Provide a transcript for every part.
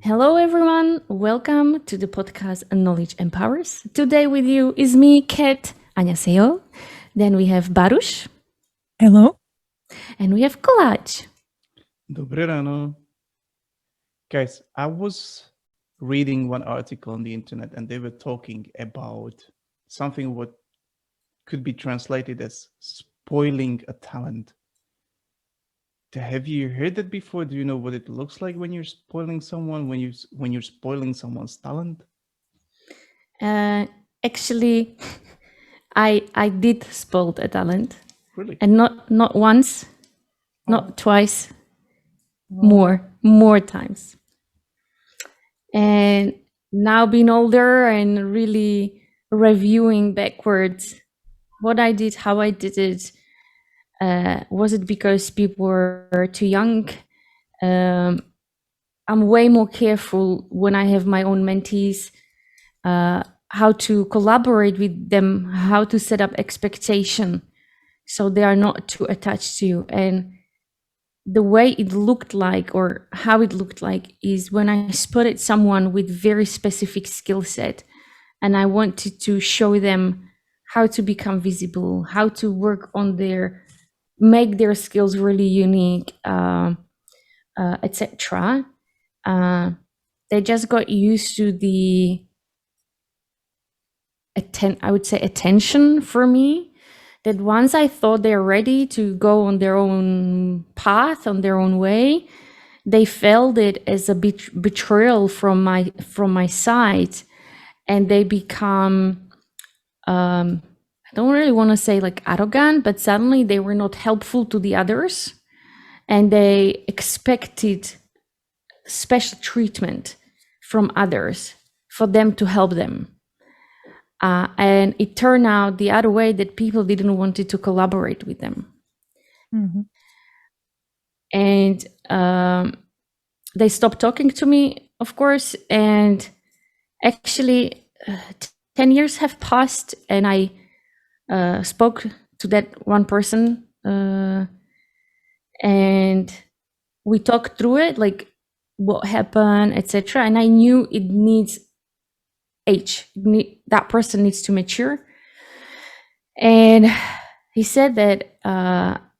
Hello, everyone. Welcome to the podcast Knowledge Empowers. Today with you is me, Kat. 안녕하세요. Then we have Baruch. Hello. And we have Kolaj. Dobre rano. Guys, I was reading one article on the internet and they were talking about something what could be translated as spoiling a talent. Have you heard that before? Do you know what it looks like when you're spoiling someone, when you're spoiling someone's talent? Actually, I did spoil a talent. Really? And not once, not twice, more times. And now being older and really reviewing backwards what I did, how I did it, was it because people were too young? I'm way more careful when I have my own mentees, how to collaborate with them, how to set up expectation so they are not too attached to you. And the way it looked like, or how it looked like, is when I spotted someone with very specific skill set and I wanted to show them how to become visible, how to work on make their skills really unique, etc. They just got used to the attention for me, that once I thought they're ready to go on their own path, on their own way, they felt it as a betrayal from my side, and they become I don't really want to say like arrogant, but suddenly they were not helpful to the others and they expected special treatment from others for them to help them. And it turned out the other way, that people didn't want to collaborate with them. Mm-hmm. And they stopped talking to me, of course. And actually, 10 years have passed and I spoke to that one person and we talked through it, like what happened, etc. And I knew it needs age. That person needs to mature. And he said that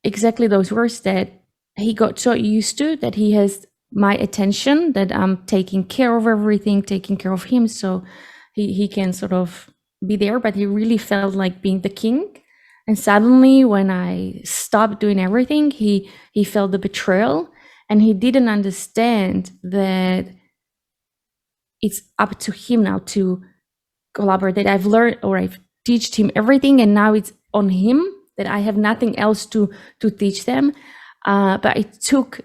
exactly those words, that he got so used to, that he has my attention, that I'm taking care of everything, taking care of him, so he can sort of be there, but he really felt like being the king. And suddenly when I stopped doing everything, he felt the betrayal, and he didn't understand that it's up to him now to collaborate, that I've learned, or I've taught him everything, and now it's on him, that I have nothing else to teach them. But it took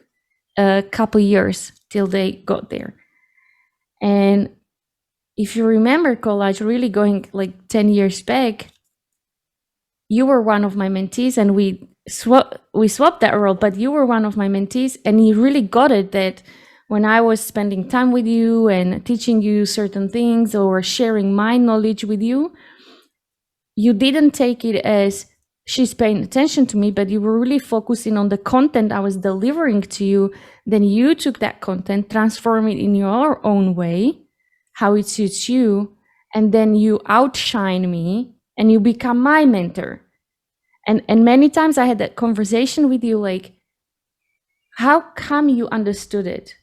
a couple years till they got there. And if you remember, Collage, really going like 10 years back, you were one of my mentees, and we swapped that role, but you were one of my mentees, and you really got it, that when I was spending time with you and teaching you certain things or sharing my knowledge with you, you didn't take it as she's paying attention to me, but you were really focusing on the content I was delivering to you. Then you took that content, transform it in your own way, how it suits you, and then you outshine me and you become my mentor. And many times I had that conversation with you, like, how come you understood it?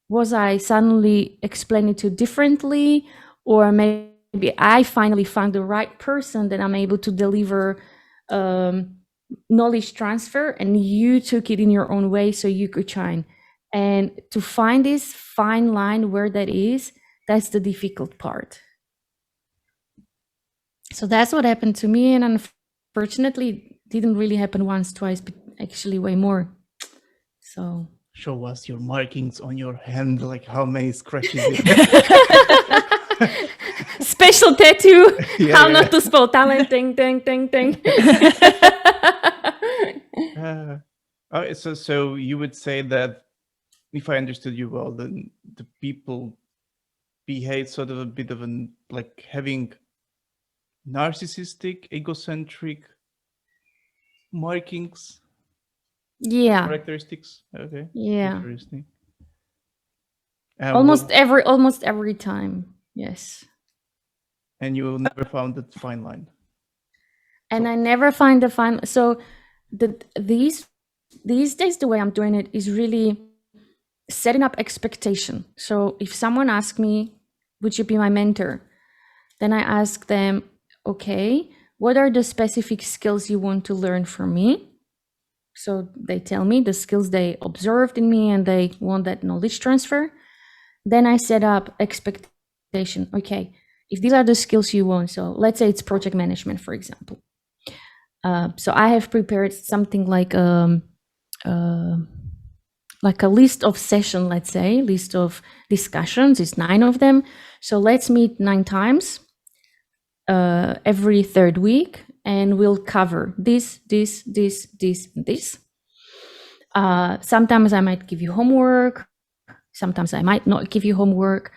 Was I suddenly explaining it differently, or maybe I finally found the right person that I'm able to deliver knowledge transfer, and you took it in your own way so you could shine. And to find this fine line where that is, that's the difficult part. So that's what happened to me, and unfortunately it didn't really happen once, twice, but actually way more. So show us your markings on your hand, like how many scratches special tattoo. How not to spell talent. Ding, ding, ding, ding. So you would say that, if I understood you well, then the people behave sort of a bit of like having narcissistic, egocentric markings, yeah, characteristics. Okay, yeah. interesting. almost every time. Yes. And you never found that fine line. And I never find the fine. So these days, the way I'm doing it is really setting up expectation. So if someone asks me, would you be my mentor? Then I ask them, okay, what are the specific skills you want to learn from me? So they tell me the skills they observed in me and they want that knowledge transfer. Then I set up expectation. Okay, if these are the skills you want, so let's say it's project management, for example. So I have prepared something like a list of session, let's say, list of discussions. It's 9 of them. So let's meet 9 times every third week, and we'll cover this. Sometimes I might give you homework. Sometimes I might not give you homework.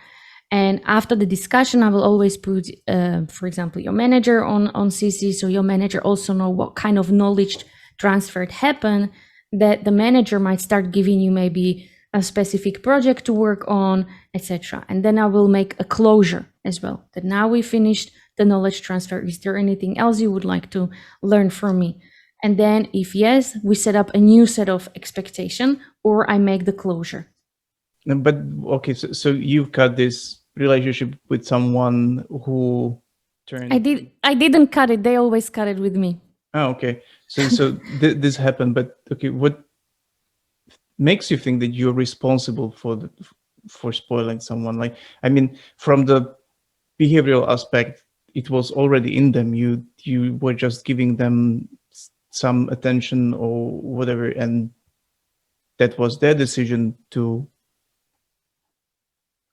And after the discussion, I will always put, for example, your manager on CC, so your manager also know what kind of knowledge transfer happened, that the manager might start giving you maybe a specific project to work on, etc. And then I will make a closure as well, that now we finished the knowledge transfer. Is there anything else you would like to learn from me? And then if yes, we set up a new set of expectation, or I make the closure. But okay, so you've got this relationship with someone who turned. I didn't cut it. They always cut it with me. Oh, okay. So this happened, but okay, what makes you think that you're responsible for spoiling someone? Like, I mean, from the behavioral aspect, it was already in them. You were just giving them some attention or whatever, and that was their decision to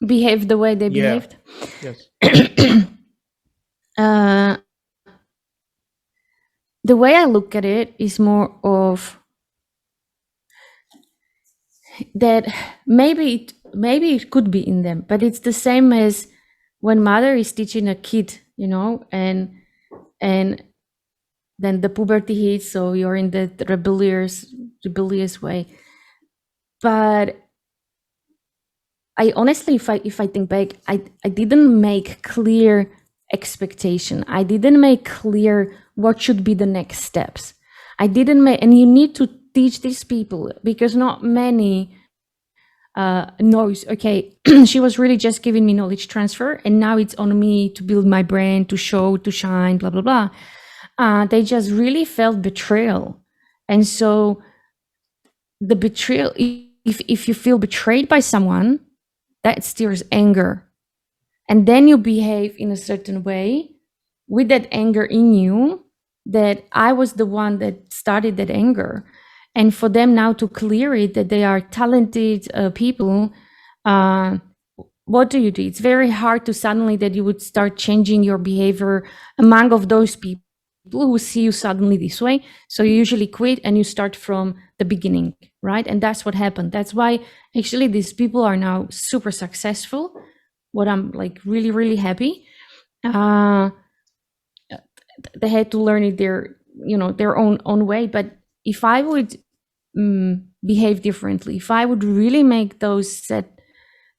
behave the way they behaved. Yes. The way I look at it is more of that maybe it could be in them, but it's the same as when mother is teaching a kid, and then the puberty hits, so you're in the rebellious way. But I honestly, if I think back, I didn't make clear expectation. I didn't make clear what should be the next steps. I didn't make, and you need to teach these people, because not many knows, okay, she was really just giving me knowledge transfer, and now it's on me to build my brand, to show, to shine, blah, blah, blah. They just really felt betrayal. And so the betrayal, if you feel betrayed by someone, that stirs anger. And then you behave in a certain way with that anger in you, that I was the one that started that anger. And for them now to clear it, that they are talented people, what do you do? It's very hard to suddenly that you would start changing your behavior among of those people who see you suddenly this way. So you usually quit and you start from the beginning, right? And that's what happened. That's why actually these people are now super successful. What I'm like really, really happy. They had to learn it their own way. But if I would behave differently, if I would really make those set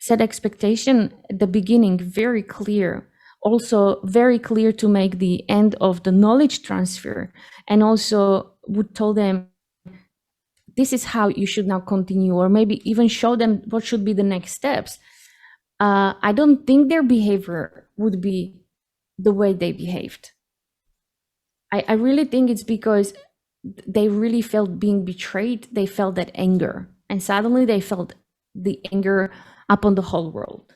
expectation at the beginning very clear, also very clear to make the end of the knowledge transfer, and also would tell them this is how you should now continue, or maybe even show them what should be the next steps, I don't think their behavior would be the way they behaved. I really think it's because they really felt being betrayed. They felt that anger, and suddenly they felt the anger upon the whole world.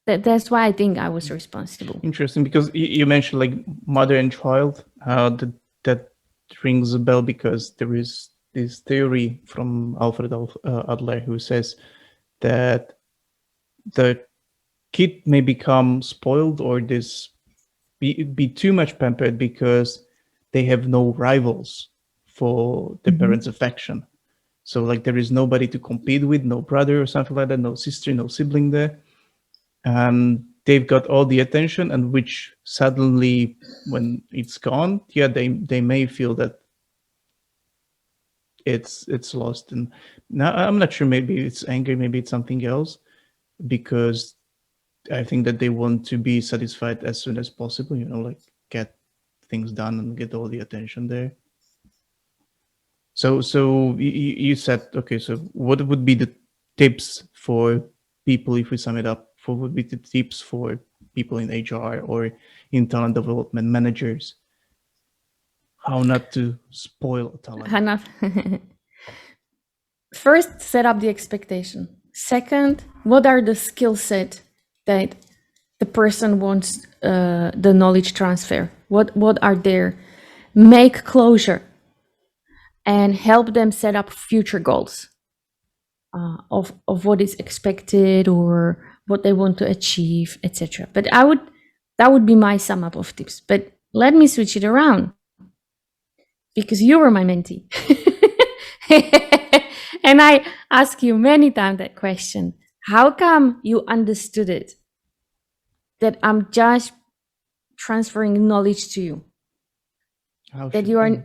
That's why I think I was responsible. Interesting, because you mentioned like mother and child. That rings a bell, because there is this theory from Alfred Adler who says that the kid may become spoiled or be too much pampered because they have no rivals for their parents' affection. So like there is nobody to compete with, no brother or something like that, no sister, no sibling there. And they've got all the attention, and which suddenly when it's gone, they may feel that it's lost. And now I'm not sure, maybe it's anger, maybe it's something else, because I think that they want to be satisfied as soon as possible, like get things done and get all the attention there. So you said, okay, so what would be the tips for people, if we sum it up, what would be the tips for people in HR or in talent development, managers, how not to spoil a talent? Hannah, first, set up the expectation. Second, what are the skill set that the person wants the knowledge transfer? What are there? Make closure and help them set up future goals of what is expected or what they want to achieve, etc. But that would be my sum up of tips. But let me switch it around, because you were my mentee. And I asked you many times that question. How come you understood it? That I'm just transferring knowledge to you. How That should you are. I?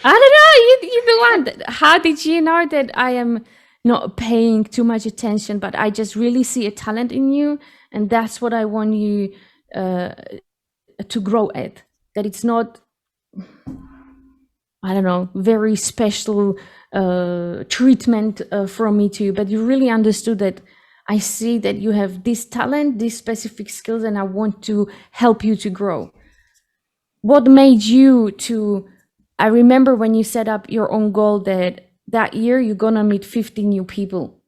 I don't know. You the one. How did you know that I am not paying too much attention, but I just really see a talent in you, and that's what I want you to grow at. That it's not, I don't know, very special treatment from me to you, but you really understood that I see that you have this talent, these specific skills, and I want to help you to grow. What made you to, I remember when you set up your own goal that year you're gonna meet 50 new people,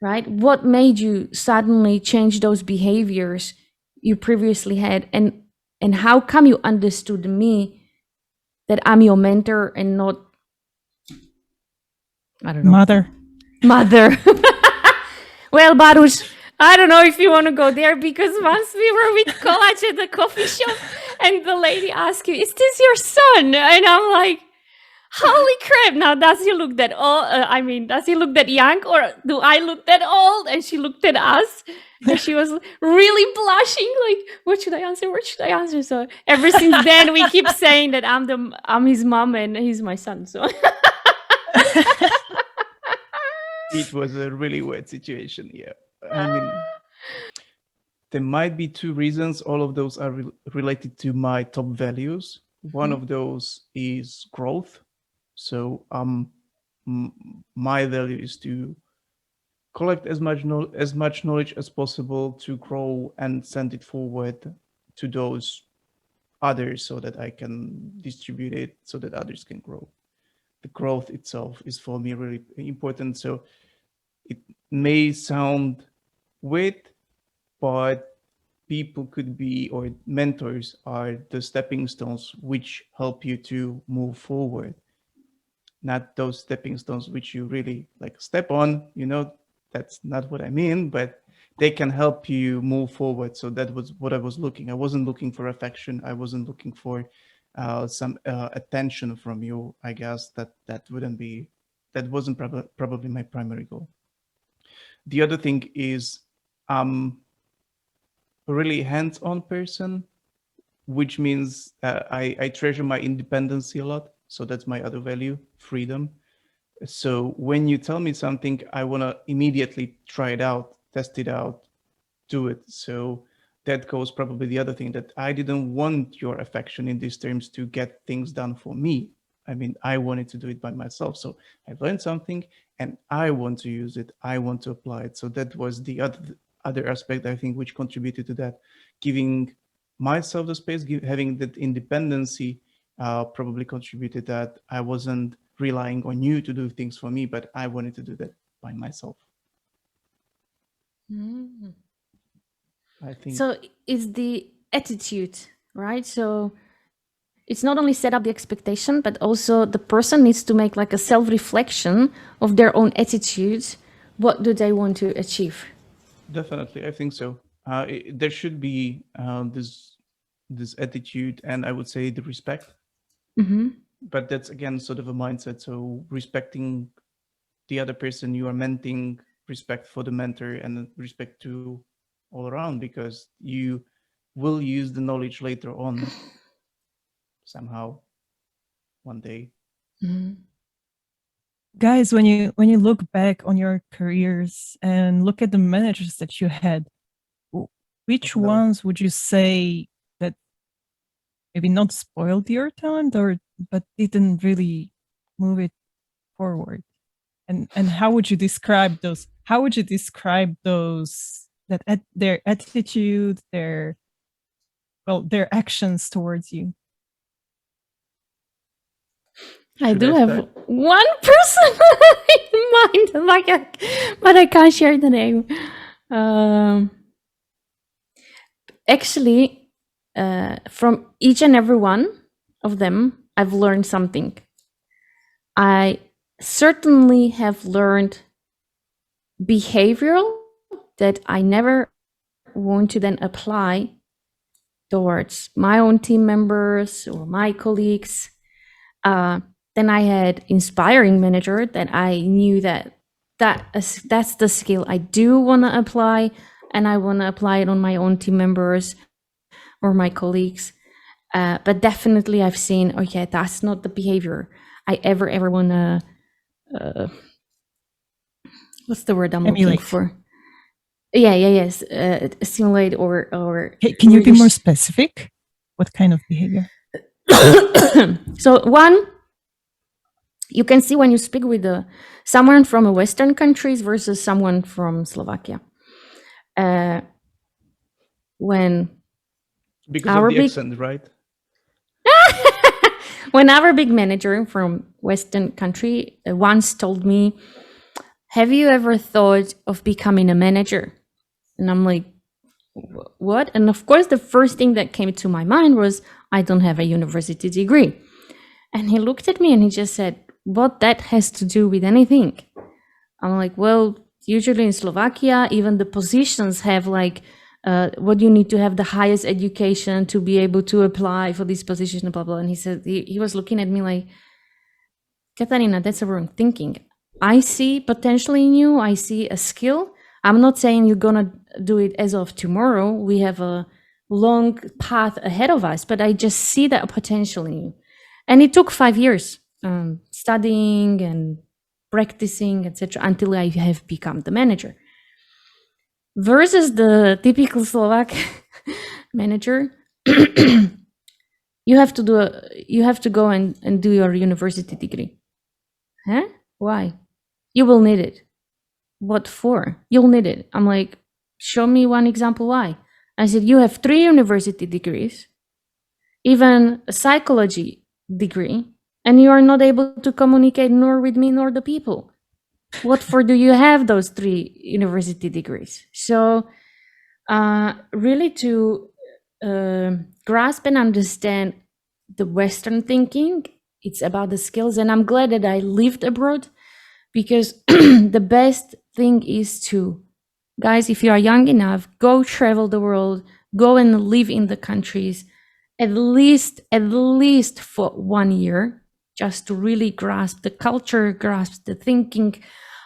right? What made you suddenly change those behaviors you previously had? And how come you understood me, that I'm your mentor and not, I don't know, Mother. Well, Baruch, I don't know if you want to go there, because once we were with Kolach at the coffee shop and the lady asked you, "Is this your son?" And I'm like, holy crap. Now, does he look that old? Does he look that young, or do I look that old? And she looked at us and she was really blushing, like, what should I answer? What should I answer? So ever since then, we keep saying that I'm his mom and he's my son. So It was a really weird situation. Yeah. I mean, there might be two reasons. All of those are related to my top values. One of those is growth. So my value is to collect as much knowledge as possible to grow and send it forward to those others, so that I can distribute it so that others can grow. The growth itself is for me really important. So it may sound weird, but people could be, or mentors are the stepping stones which help you to move forward, not those stepping stones which you really like step on, that's not what I mean, but they can help you move forward. So that was what I was looking. I wasn't looking for affection. I wasn't looking for some attention from you. I guess that wasn't probably my primary goal. The other thing is I'm a really hands-on person, which means I treasure my independence a lot. So that's my other value, freedom. So when you tell me something, I want to immediately try it out, test it out, do it. So that goes probably the other thing, that I didn't want your affection in these terms to get things done for me. I mean, I wanted to do it by myself. So I learned something and I want to use it. I want to apply it. So that was the other aspect, I think, which contributed to that, giving myself the space, having that independency probably contributed that I wasn't relying on you to do things for me, but I wanted to do that by myself. I think. So it's the attitude, right? So it's not only set up the expectation, but also the person needs to make like a self-reflection of their own attitudes. What do they want to achieve? Definitely, I think so. There should be this attitude, and I would say the respect. But that's again sort of a mindset. So respecting the other person you are mentoring, respect for the mentor, and respect to all around, because you will use the knowledge later on somehow, one day. Guys, when you look back on your careers and look at the managers that you had, which Oh, no. ones would you say that maybe not spoiled your talent but didn't really move it forward? And how would you describe those? How would you describe those their attitude, their actions towards you? I Should do I have start? one person in mind, but I can't share the name. Actually, from each and every one of them, I've learned something. I certainly have learned behavioral that I never want to then apply towards my own team members or my colleagues. Then I had inspiring manager that I knew that's the skill I do want to apply, and I want to apply it on my own team members or my colleagues. But definitely I've seen, okay, that's not the behavior I ever want to, what's the word I'm looking Emulate. for? Yes, simulate or Hey, can you be really more specific? What kind of behavior? So one, you can see when you speak with someone from a Western countries versus someone from Slovakia. When Because our of the big accent, right? when our big manager from Western country once told me, "Have you ever thought of becoming a manager?" And I'm like, "What?" And of course, the first thing that came to my mind was, "I don't have a university degree." And he looked at me and he just said, "What that has to do with anything?" I'm like, "Well, usually in Slovakia, even the positions have like what you need to have the highest education to be able to apply for this position, blah, blah." And he said, he was looking at me like, "Katarina, that's a wrong thinking. I see potential in you. I see a skill. I'm not saying you're going to do it as of tomorrow. We have a long path ahead of us, but I just see that potential in you." And it took 5 years studying and practicing, etc., until I have become the manager. Versus the typical Slovak manager, you have to go and do your university degree. Huh? Why? You will need it. What for? You'll need it. I'm like, show me one example why. I said, you have 3 university degrees, even a psychology degree, and you are not able to communicate nor with me nor the people. What for do you have those 3 university degrees? So really to grasp and understand the Western thinking, it's about the skills. And I'm glad that I lived abroad, because the best thing is to, guys, if you are young enough, go travel the world, go and live in the countries, at least for 1 year, just to really grasp the culture, grasp the thinking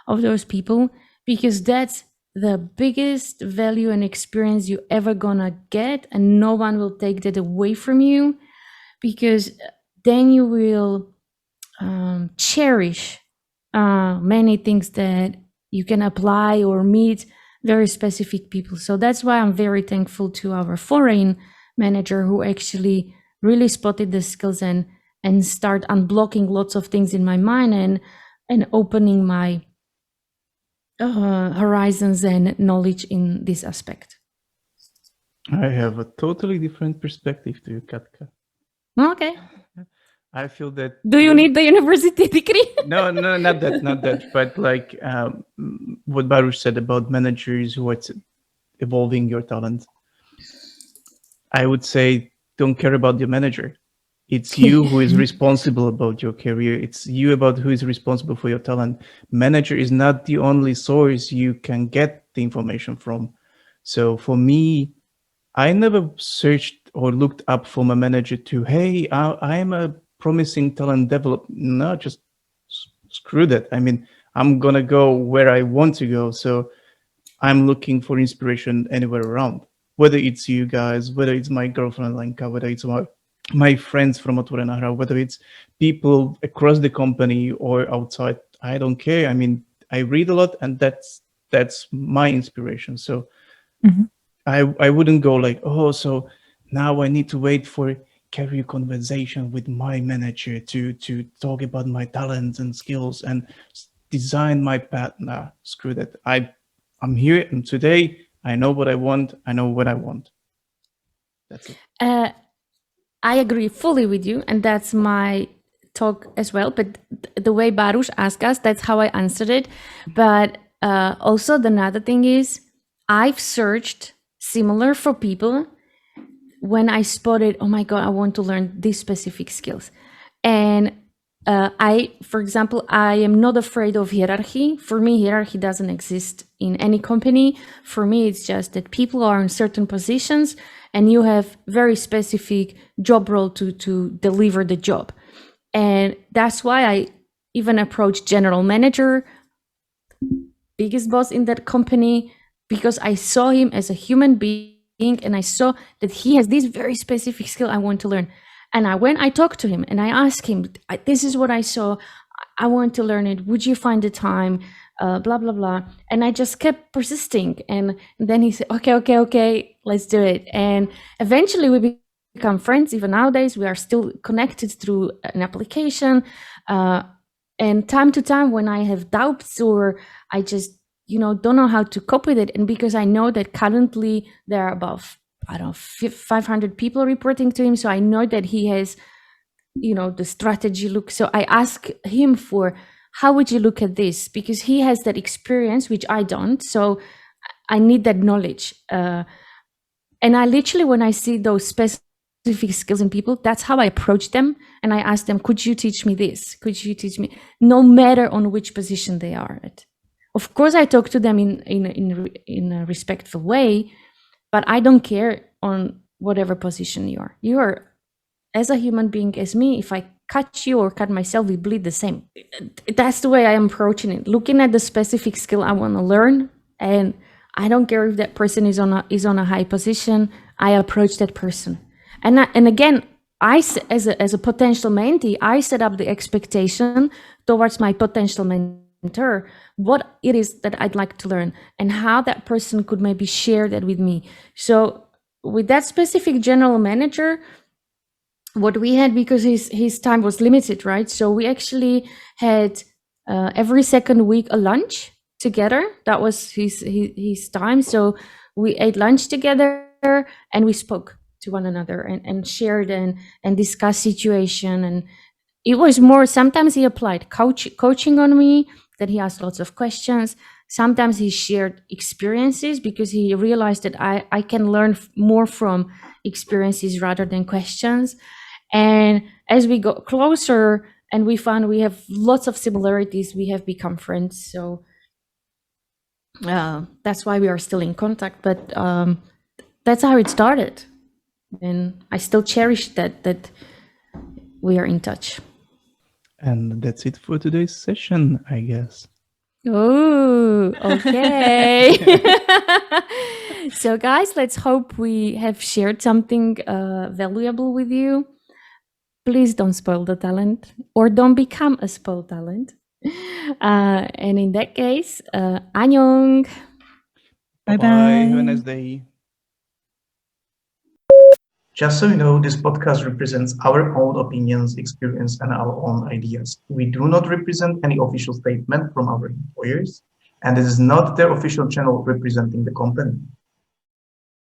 of those people, because that's the biggest value and experience you ever gonna get, and no one will take that away from you, because then you will cherish many things that you can apply or meet very specific people. So that's why I'm very thankful to our foreign manager, who actually really spotted the skills and start unblocking lots of things in my mind and opening my horizons and knowledge in this aspect. I have a totally different perspective to you, Katka. Okay. I feel that. Do you need the university degree? No, not that. But like what Baruch said about managers who are evolving your talent, I would say don't care about your manager. It's you who is responsible about your career. It's you about who is responsible for your talent. Manager is not the only source you can get the information from. So for me, I never searched or looked up for my manager to, hey, I'm a promising talent develop. No, just screw that. I mean, I'm going to go where I want to go. So I'm looking for inspiration anywhere around, whether it's you guys, whether it's my girlfriend Lenka, whether it's my friends from Otvorenahra, whether it's people across the company or outside I don't care. I mean, I read a lot, and that's my inspiration. So Mhm. I wouldn't go like, oh, so now I need to wait for career conversation with my manager to talk about my talents and skills and design my path. Nah, screw that. I'm here, and today I know what I want. I know what I want. That's it. I agree fully with you, and that's my talk as well. But the way Baruch asked us, that's how I answered it. But also, the another thing is, I've searched similar for people when I spotted, oh my God, I want to learn these specific skills. And for example, I am not afraid of hierarchy. For me, hierarchy doesn't exist in any company. For me, it's just that people are in certain positions and you have very specific job role to deliver the job. And that's why I even approached general manager, biggest boss in that company, because I saw him as a human being and I saw that he has this very specific skill I want to learn. And I talked to him and I asked him, this is what I saw. I want to learn it. Would you find the time? Blah, blah, blah. And I just kept persisting. And then he said, okay, let's do it. And eventually we become friends. Even nowadays, we are still connected through an application. And time to time when I have doubts or I just, don't know how to cope with it. And because I know that currently there are about, 500 people reporting to him. So I know that he has, the strategy look. So I ask him for, how would you look at this? Because he has that experience, which I don't. So I need that knowledge. And I literally, when I see those specific skills in people, that's how I approach them. And I ask them, could you teach me this? Could you teach me? No matter on which position they are at. Of course, I talk to them in a respectful way, but I don't care on whatever position you are. You are as a human being as me. If I cut you or cut myself, we bleed the same. That's the way I am approaching it. Looking at the specific skill I want to learn, and I don't care if that person is on a high position. I approach that person, and again, as a potential mentee, I set up the expectation towards my potential mentor, what it is that I'd like to learn and how that person could maybe share that with me. So with that specific general manager, what we had, because his time was limited, right? So we actually had every second week a lunch together. That was his time. So we ate lunch together and we spoke to one another and shared and discussed situation. And it was more, sometimes he applied coaching on me, that he asked lots of questions. Sometimes he shared experiences because he realized that I can learn more from experiences rather than questions. And as we got closer and we found we have lots of similarities, we have become friends. So that's why we are still in contact. But that's how it started. And I still cherish that we are in touch. And that's it for today's session, I guess. Oh, okay. So guys, let's hope we have shared something valuable with you. Please don't spoil the talent or don't become a spoiled talent. And in that case, annyeong. Bye-bye. Have a nice day. Just so you know, this podcast represents our own opinions, experience, and our own ideas. We do not represent any official statement from our employers, and this is not their official channel representing the company.